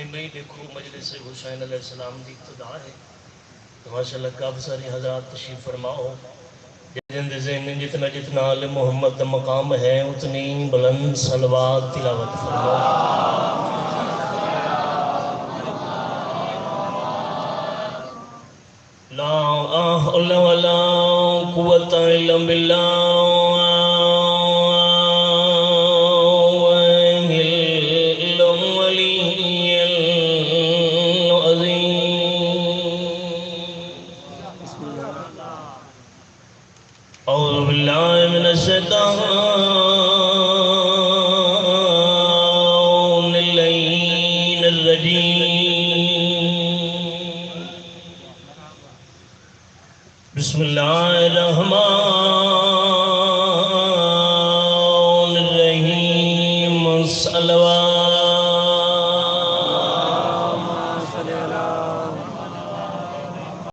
اپنے میں ہی دیکھو مجلس حسین علیہ السلام کی ابتدا ہے تو ماشاءاللہ کافی ساری حضرات تشریف فرماؤ جن ذہن جتنا جتنا آل محمد کا مقام ہے اتنی بلند صلوات تلاوت فرماؤ لا حول ولا قوة إلا بالله أعوذ بالله من الشيطان اللعين الرجيم بسم الله الرحمن